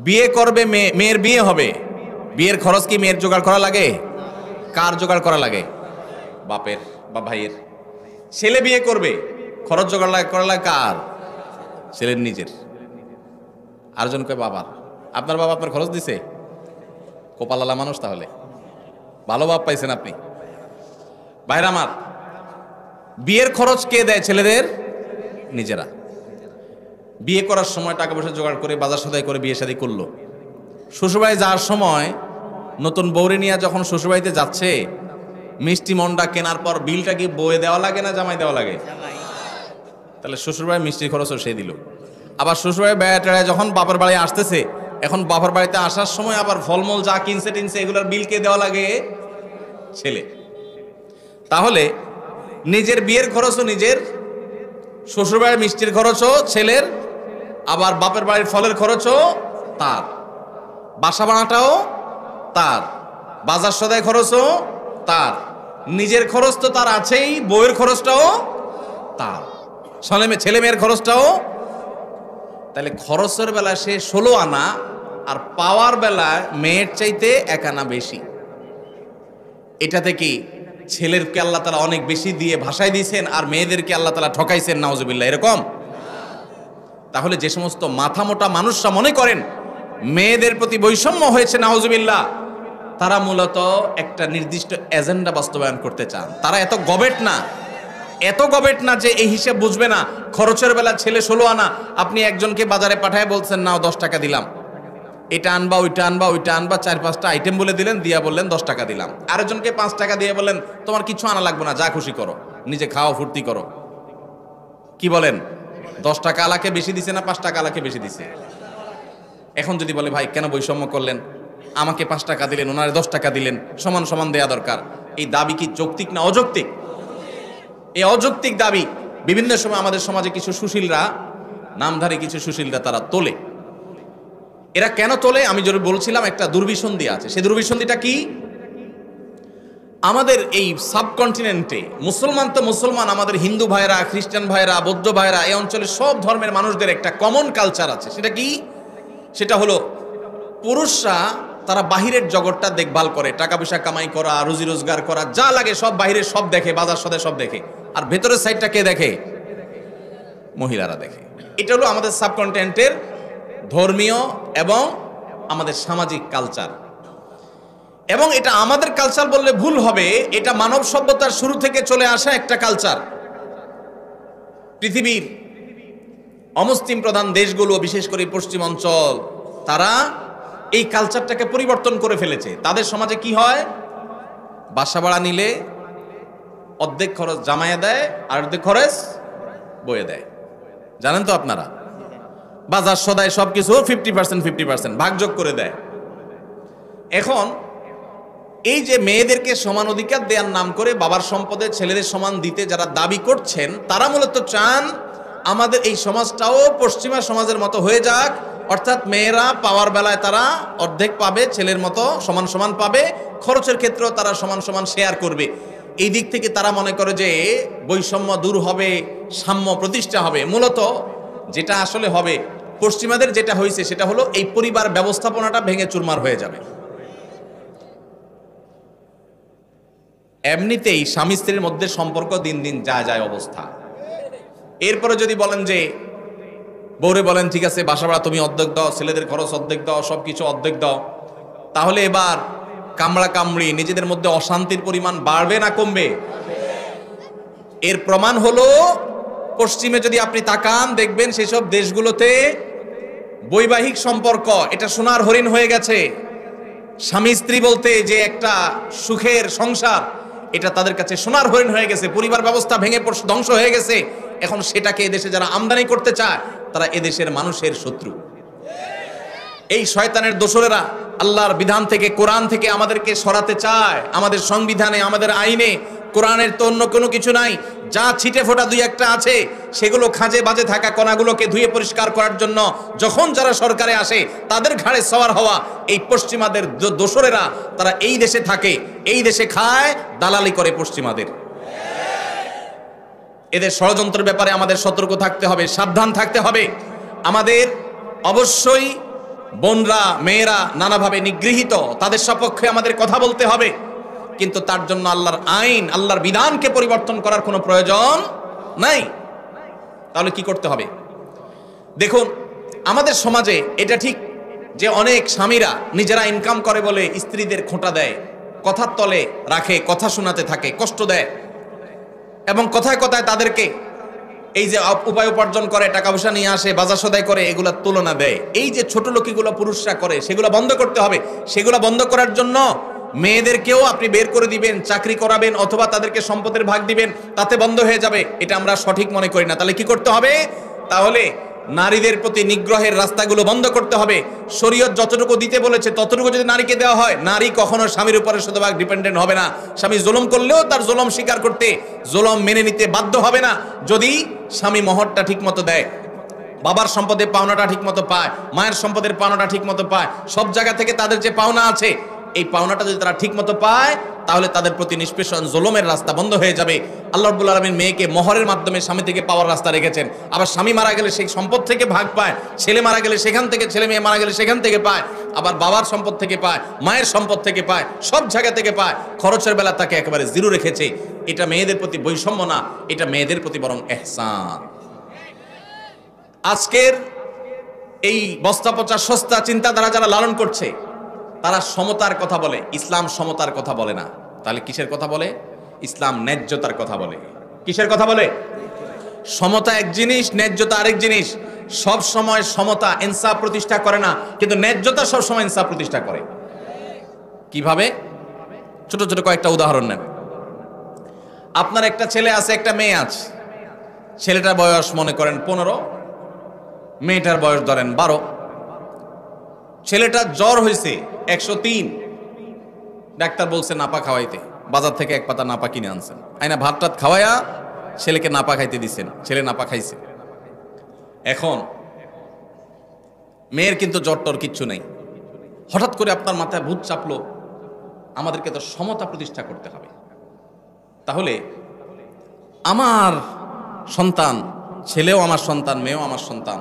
বিয়ে করবে মেয়ের বিয়ে হবে, বিয়ের খরচ কি মেয়ের জোগাড় করা লাগে? কার জোগাড় করা লাগে? বাপের বা ভাইয়ের। ছেলে বিয়ে করবে, খরচ জোগাড় করা লাগে কার? ছেলের নিজের। আরেকজন কয় বাবার। আপনার বাবা আপনার খরচ দিছে? কপালালা মানুষ, তাহলে ভালো বাপ পাইছেন আপনি। ভাইরা আমার, বিয়ের খরচ কে দেয়? ছেলেদের নিজেরা। বিয়ে করার সময় টাকা পয়সা জোগাড় করে বাজার সদাই করে বিয়ে শাদী করলো। শ্বশুরবাড়ি যাওয়ার সময় নতুন বউরে নিয়ে যখন শ্বশুরবাড়িতে যাচ্ছে, মিষ্টি মন্ডা কেনার পর বিলটা কি বউয়ে দেওয়া লাগে না জামাই দেওয়া লাগে? তাহলে শ্বশুরবাড়ি মিষ্টির খরচও সে দিল। আবার শ্বশুরবাড়ি বেড়া টেড়ায় যখন বাপের বাড়ি আসতেছে, এখন বাপের বাড়িতে আসার সময় আবার ফলমূল যা কিনছে টিনছে এগুলোর বিল কে দেওয়া লাগে? ছেলে। তাহলে নিজের বিয়ের খরচও নিজের, শ্বশুরবাড়ির মিষ্টির খরচও ছেলের, আবার বাপের বাড়ির ফলের খরচও তার, বাসা ভাড়াটাও তার, বাজার সদাই খরচও তার, নিজের খরচ তো তার আছেই, বউয়ের খরচটাও তার, ছেলে মেয়ের খরচটাও। তাহলে খরচের বেলা সে 16 আনা, আর পাওয়ার বেলায় মেয়ের চাইতে 1 আনা বেশি। এটাতে কি ছেলেরকে আল্লাহ তাআলা অনেক বেশি দিয়ে ভাষায় দিয়েছেন, আর মেয়েদেরকে আল্লাহ তাআলা ঠকাইছেন? নাউজুবিল্লাহ, এরকম? তাহলে যে সমস্ত মাথা মোটা মানুষরা মনে করেন মেয়েদের প্রতি বৈষম্য হয়েছে, নাউজুবিল্লাহ, তারা মূলত একটা নির্দিষ্ট এজেন্ডা বাস্তবায়ন করতে চান। তারা এত গবেট না যে এই হিসাব বুঝবে না। খরচের বেলা ছেলে 16 আনা, আপনি একজনকে বাজারে পাঠায় বলছেন নাও 10 টাকা দিলাম, এটা আনবা ওইটা আনবা ওইটা আনবা, 4-5টা আইটেম বলে দিলেন, দিয়া বললেন 10 টাকা দিলাম। আরেকজনকে 5 টাকা দিয়ে বললেন তোমার কিছু আনা লাগবে না, যা খুশি করো, নিজে খাও, ফুর্তি করো। কি বলেন? 10 টাকা আলাকে বেশি দিছে না 5 টাকা আলাকে বেশি দিছে? এখন যদি বলে ভাই কেন বৈষম্য করলেন, আমাকে 5 টাকা দিলেন, ওনারে 10 টাকা দিলেন, সমান সমান দেয়া দরকার, এই দাবি কি যৌক্তিক না অযৌক্তিক? এই অযৌক্তিক দাবি বিভিন্ন সময় আমাদের সমাজে কিছু সুশীলরা, নামধারী কিছু সুশীলরা তারা তোলে। এরা কেন তোলে? আমি যদি বলছিলাম একটা দুর্বিসন্ধি আছে। সেই দুর্বিসন্ধিটা কি? আমাদের এই সাবকন্টিনেন্টে মুসলমান তো মুসলমান, আমাদের হিন্দু ভাইরা, খ্রিস্টান ভাইরা, বৌদ্ধ ভাইরা, এই অঞ্চলের সব ধর্মের মানুষদের একটা কমন কালচার আছে। সেটা কি? সেটা হলো পুরুষরা তারা বাহিরের জগৎটা দেখভাল করে, টাকা পয়সা কামাই করা, রুজি রোজগার করা, যা লাগে সব বাহিরের সব দেখে, বাজার সদে সব দেখে। আর ভেতরের সাইডটা কে দেখে? মহিলারা দেখে। এটা হলো আমাদের সাবকন্টিনেন্টের ধর্মীয় এবং আমাদের সামাজিক কালচার। এবং এটা আমাদের কালচার বললে ভুল হবে, এটা মানব সভ্যতার শুরু থেকে চলে আসা একটা কালচার। পৃথিবীর অমুসলিম প্রধান দেশগুলো, বিশেষ করে পশ্চিম অঞ্চল, তারা এই কালচারটাকে পরিবর্তন করে ফেলেছে। তাদের সমাজে কি হয়? বাসা ভাড়া নিলে অর্ধেক খরচ জামাইয়া দেয় আর অর্ধেক খরচ বইয়ে দেয়। জানেন তো আপনারা? বাজার সদায় সবকিছু 50% ভাগযোগ করে দেয়। এখন এই যে মেয়েদেরকে সমান অধিকার দেওয়ার নাম করে বাবার সম্পদে ছেলেদের সমান দিতে যারা দাবি করছেন, তারা মূলত চান আমাদের এই সমাজটাও পশ্চিমা সমাজের মতো হয়ে যাক, অর্থাৎ মেয়েরা পাওয়ার বেলায় তারা অর্ধেক পাবে, ছেলের মতো সমান সমান পাবে, খরচের ক্ষেত্রেও তারা সমান সমান শেয়ার করবে। এই দিক থেকে তারা মনে করে যে বৈষম্য দূর হবে, সাম্য প্রতিষ্ঠা হবে। মূলত যেটা আসলে হবে, পশ্চিমাদের যেটা হয়েছে সেটা হলো এই পরিবার ব্যবস্থাপনাটা ভেঙে চুরমার হয়ে যাবে। এমনিতেই স্বামী স্ত্রীর মধ্যে সম্পর্ক দিন দিন যায় অবস্থা। এরপরে যদি বলেন যে বউরে বলেন ঠিক আছে বাসা ভাড়া তুমি অর্ধেক দাও, ছেলেদের খরচ অর্ধেক দাও, সবকিছু অর্ধেক দাও, তাহলে এবার কামড়া কামড়ি নিজেদের মধ্যে অশান্তির পরিমাণ বাড়বে না কমবে? এর প্রমাণ হলো পশ্চিমে যদি আপনি তাকান দেখবেন সেসব দেশগুলোতে বৈবাহিক সম্পর্ক এটা সোনার হরিণ হয়ে গেছে। স্বামী স্ত্রী বলতে যে একটা সুখের সংসার, এটা তাদের কাছে সোনার হরিণ হয়ে গেছে। পরিবার ব্যবস্থা ভেঙে ধ্বংস হয়ে গেছে। এখন সেটাকে এদেশে যারা আমদানি করতে চায় তারা এদেশের মানুষের শত্রু। এই শয়তানের দোসরেরা আল্লাহর বিধান থেকে, কোরআন থেকে আমাদেরকে সরাতে চায়। আমাদের সংবিধানে, আমাদের আইনে কোরআনের তো অন্য কোনো কিছু নাই। যা ছিটে ফোটা দুই একটা আছে, সেগুলো খাঁজে বাজে থাকা কণাগুলোকে ধুয়ে পরিষ্কার করার জন্য যখন যারা সরকারে আসে তাদের ঘাড়ে সওয়ার হওয়া এই পশ্চিমাদের দোসরেরা, তারা এই দেশে থাকে, এই দেশে খায়, দালালি করে পশ্চিমাদের। এদের ষড়যন্ত্রের ব্যাপারে আমাদের সতর্ক থাকতে হবে, সাবধান থাকতে হবে। আমাদের অবশ্যই বোনরা, মেয়েরা নানাভাবে নিগৃহীত, তাদের সপক্ষে আমাদের কথা বলতে হবে। কিন্তু তার জন্য আল্লাহর আইন, আল্লাহর বিধানকে পরিবর্তন করার কোনো প্রয়োজন নাই। তাহলে কি করতে হবে? দেখুন, আমাদের সমাজে এটা ঠিক যে অনেক স্বামীরা নিজেরা ইনকাম করে বলে স্ত্রীদের খোঁটা দেয়, কথার তলে রাখে, কথা শোনাতে থাকে, কষ্ট দেয়, এবং কথায় কথায় তাদেরকে এই যে উপায় উপার্জন করে, টাকা পয়সা নিয়ে আসে, বাজার সদাই করে, এগুলা তুলনা দেয়। এই যে ছোট লোকিগুলো পুরুষরা করে, সেগুলো বন্ধ করতে হবে। সেগুলো বন্ধ করার জন্য মেয়েদেরকেও আপনি বের করে দিবেন, চাকরি করাবেন, অথবা তাদেরকে সম্পদের ভাগ দিবেন, তাতে বন্ধ হয়ে যাবে। এটা আমরা সঠিক মনে করি না। তাহলে কি করতে হবে? তাহলে নারীদের প্রতি নিগ্রহের রাস্তাগুলো বন্ধ করতে হবে। শরীয়ত যতটুকু দিতে বলেছে ততটুকু যদি নারীকে দেওয়া হয়, নারী কখনো স্বামীর উপরে শতভাগ ডিপেন্ডেন্ট হবে না। স্বামী জুলুম করলেও তার জুলুম স্বীকার করতে, জুলুম মেনে নিতে বাধ্য হবে না, যদি স্বামী মহরটা ঠিক মতো দেয়, বাবার সম্পদের পাওনাটা ঠিক মতো পায়, মায়ের সম্পদের পাওনাটা ঠিক মতো পায়, সব জায়গা থেকে তাদের যে পাওনা আছে এই পাওনাটা যদি তারা ঠিক মতো পায়, তাহলে তাদের প্রতি নিষ্পেষণ জুলুমের রাস্তা বন্ধ হয়ে যাবে। আল্লাহ রাব্বুল আলামিন মেয়েকে মহরের মাধ্যমে স্বামী থেকে পাওয়ার রাস্তা রেখেছেন। আবার স্বামী মারা গেলে সেই সম্পদ থেকে ভাগ পায়, ছেলে মারা গেলে সেখান থেকে, ছেলে মেয়ে মারা গেলে সেখান থেকে পায়, আবার বাবার সম্পদ থেকে পায়, মায়ের সম্পদ থেকে পায়, সব জায়গা থেকে পায়। খরচের বেলা তাকে একেবারে জিরো রেখেছে। এটা মেয়েদের প্রতি বৈষম্য না, এটা মেয়েদের প্রতি বরং ইহসান। আজকের এই বস্তা পচা সস্তা চিন্তাধারা যারা লালন করছে, তারা সমতার কথা বলে, ইসলাম সমতার কথা বলে না। তাহলে কিসের কথা বলে? ইসলাম ন্যায্যতার কথা বলে। কিসের কথা বলে? সমতা এক জিনিস, ন্যায্যতা আরেক জিনিস। সব সময় সমতা ইনসাফ প্রতিষ্ঠা করে না, কিন্তু ন্যায্যতা সব সময় ইনসাফ প্রতিষ্ঠা করে। কিভাবে? ছোট ছোট কয়েকটা উদাহরণ নেন। আপনার একটা ছেলে আছে, একটা মেয়ে আছে। ছেলেটার বয়স মনে করেন 15, মেয়েটার বয়স ধরেন 12। ছেলেটার জ্বর হয়েছে 103, ডাক্তার বলছে নাপা খাওয়াইতে, বাজার থেকে এক পাতা নাপা কিনে আনছেন, আইনা ভাত টাত খাওয়াইয়া ছেলেকে নাপা খাইতে দিচ্ছেন, ছেলে নাপা খাইছে। এখন মেয়ের কিন্তু জ্বর টর কিচ্ছু নেই, হঠাৎ করে আপনার মাথায় ভূত চাপলো, আমাদেরকে তো সমতা প্রতিষ্ঠা করতে হবে। তাহলে আমার সন্তান, ছেলেও আমার সন্তান, মেয়েও আমার সন্তান,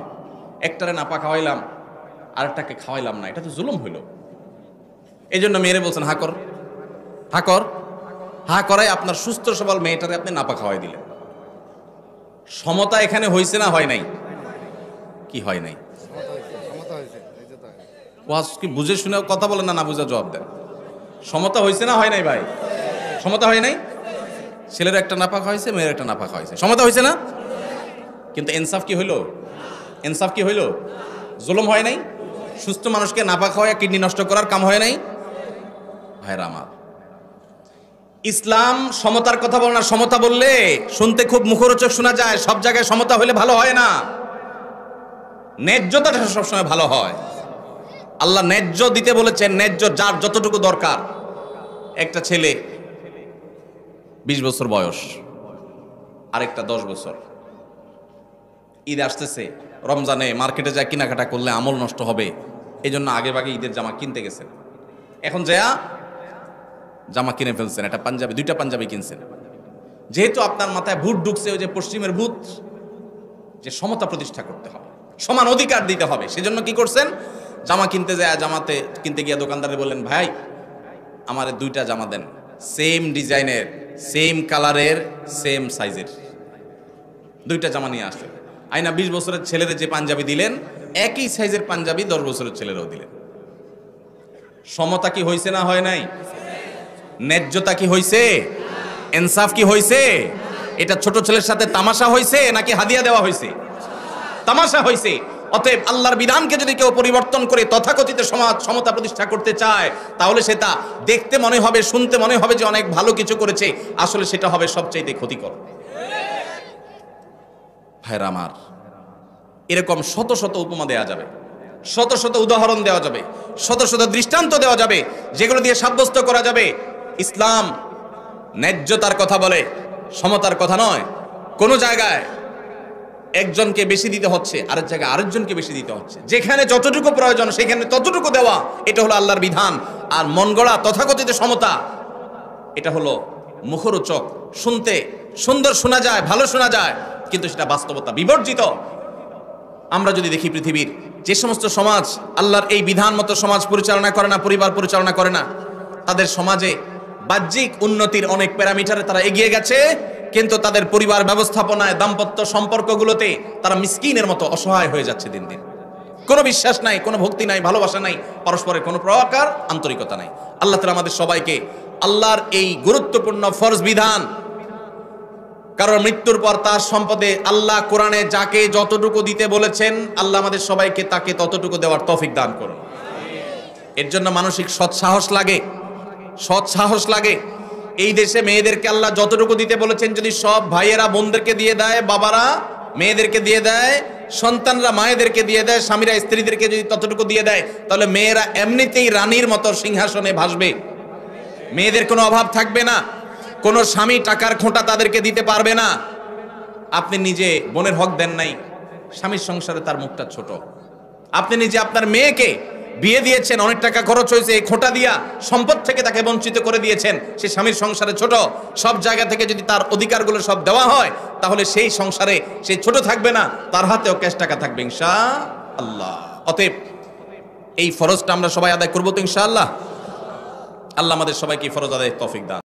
একটারে নাপা খাওয়াইলাম আরেকটাকে খাওয়াইলাম না, এটা তো জুলুম হইল। এই জন্য মেয়েরে বলছেন হা কর, হা কর, হা করাই আপনার সুস্থ সবল মেয়েটারে আপনি নাপা খাওয়াই দিলেন। সমতা এখানে হয়েছে না হয় নাই? কি হয় নাই? ওয়াজ কি বুঝে শুনে কথা বলেন না, না বুঝে জবাব দেন। সমতা হয়েছে না হয় নাই ভাই? সমতা হয় নাই? ছেলের একটা নাপা খাওয়াইছে, মেয়ের একটা নাপা খাওয়াইছে, সমতা হয়েছে না? কিন্তু ইনসাফ কি হইল? ইনসাফ কি হইল? জুলুম হয় নাই? সুস্থ মানুষকে নাপা খাওয়ায় কিডনি নষ্ট করার কাম হয় নাই? ভাইরা আমার, ইসলাম সমতার কথা বলে না। সমতা বললে শুনতে খুব মুখরোচক শোনা যায়, সব জায়গায় সমতা হলে ভালো হয় না। ন্যায্যতাটা সবসময় ভালো হয়। আল্লাহ ন্যায্য দিতে বলেছেন, ন্যায্য যার যতটুকু দরকার। একটা ছেলে 20 বছর বয়স, আরেকটা 10 বছর। ঈদ আসতেছে, রমজানে মার্কেটে যা কেনাকাটা করলে আমল নষ্ট হবে, এই জন্য আগে ভাগে ঈদের জামা কিনতে গেছেন। এখন যা জামা কিনে ফেলছেন, একটা পাঞ্জাবি, 2টা পাঞ্জাবি কিনছেন। যেহেতু আপনার মাথায় ভূত ঢুকছে, ওই যে পশ্চিমের ভূত, যে সমতা প্রতিষ্ঠা করতে হবে, সমান অধিকার দিতে হবে, সেজন্য কি করছেন? জামা কিনতে যায়, জামাতে কিনতে গিয়ে দোকানদারে বললেন, ভাই আমার 2টা জামা দেন, সেম ডিজাইনের, সেম কালারের, সেম সাইজের 2টা জামা নিয়ে আসলেন। আইনা 20 বছরের ছেলের যে পাঞ্জাবি দিলেন, একই সাইজের পাঞ্জাবি 10 বছরের ছেলেরও দিলেন। সমতা কি হয়েছে না হয় নাই? ন্যায্যতা কি হয়েছে? ইনসাফ কি হয়েছে? এটা ছোট ছেলের সাথে তামাশা হয়েছে নাকি হাদিয়া দেওয়া হয়েছে? তামাশা হয়েছে। অতএব আল্লাহর বিধানকে যদি কেউ পরিবর্তন করে তথাকথিত সমাজ সমতা প্রতিষ্ঠা করতে চায়, তাহলে সেটা দেখতে মনে হবে, শুনতে মনে হবে যে অনেক ভালো কিছু করেছে, আসলে সেটা হবে সবচাইতে ক্ষতিকর। ভাইরা আমার, এরকম শত শত উপমা দেওয়া যাবে, শত শত উদাহরণ দেওয়া যাবে, শত শত দৃষ্টান্ত দেওয়া যাবে, যেগুলো দিয়ে সাব্যস্ত করা যাবে ইসলাম ন্যায্যতার কথা বলে, সমতার কথা নয়। কোন জায়গায় একজনকে বেশি দিতে হচ্ছে, আরেক জায়গায় আরেকজনকে বেশি দিতে হচ্ছে। যেখানে যতটুকু প্রয়োজন সেখানে ততটুকু দেওয়া, এটা হলো আল্লাহর বিধান। আর মন গড়া তথাকথিত সমতা, এটা হলো মুখরোচক, শুনতে সুন্দর শোনা যায়, ভালো শোনা যায়, কিন্তু সেটা বাস্তবতা বিবর্জিত। আমরা যদি দেখি পৃথিবীর যে সমস্ত সমাজ আল্লাহর এই বিধান মতো সমাজ পরিচালনা করে না, পরিবার পরিচালনা করে না, তাদের সমাজে বাহ্যিক উন্নতির অনেক প্যারামিটারে তারা এগিয়ে গেছে, কিন্তু তাদের পরিবার ব্যবস্থাপনায়, দাম্পত্য সম্পর্কগুলোতে তারা মিসকিনের মতো অসহায় হয়ে যাচ্ছে দিন দিন। কোনো বিশ্বাস নাই, কোনো ভক্তি নাই, ভালোবাসা নাই, পরস্পরের কোনো প্রকার আন্তরিকতা নাই। আল্লাহ তাআলা আমাদের সবাইকে আল্লাহর এই গুরুত্বপূর্ণ ফরজ বিধান, কারণ মৃত্যুর পর তার সম্পদে আল্লাহ কোরআনে যাকে যতটুকু দিতে বলেছেন, আল্লাহ আমাদের সবাইকে তাকে ততটুকু দেওয়ার তৌফিক দান করুন। এর জন্য মানসিক সৎসাহস লাগে, সৎসাহস লাগে। এই দেশে মেয়েদেরকে আল্লাহ যতটুকু দিতে বলেছেন, যদি সব ভাইয়েরা বোনদেরকে দিয়ে দেয়, বাবারা মেয়েদেরকে দিয়ে দেয়, সন্তানরা মায়েদেরকে দিয়ে দেয়, স্বামীরা স্ত্রীদেরকে যদি ততটুকু দিয়ে দেয়, তাহলে মেয়েরা এমনিতেই রানীর মতো সিংহাসনে ভাসবে, মেয়েদের কোনো অভাব থাকবে না, কোনো স্বামী টাকার খোঁটা তাদেরকে দিতে পারবে না। আপনি নিজে বোনের হক দেন নাই, স্বামীর সংসারে তার মুখটা ছোট। আপনি নিজে আপনার মেয়েকে বিয়ে দিয়েছেন, অনেক টাকা খরচ হয়েছে, এই খোঁটা দিয়া সম্পদ থেকে তাকে বঞ্চিত করে দিয়েছেন, সে স্বামীর সংসারে ছোট। সব জায়গা থেকে যদি তার অধিকারগুলো সব দেওয়া হয়, তাহলে সেই সংসারে সে ছোট থাকবে না, তার হাতেও ক্যাশ টাকা থাকবে ইনশাআল্লাহ। অতএব এই ফরজটা আমরা সবাই আদায় করবো তো ইনশাআল্লাহ। আল্লাহ আমাদের সবাইকে ফরজ আদায়ের তৌফিক দান।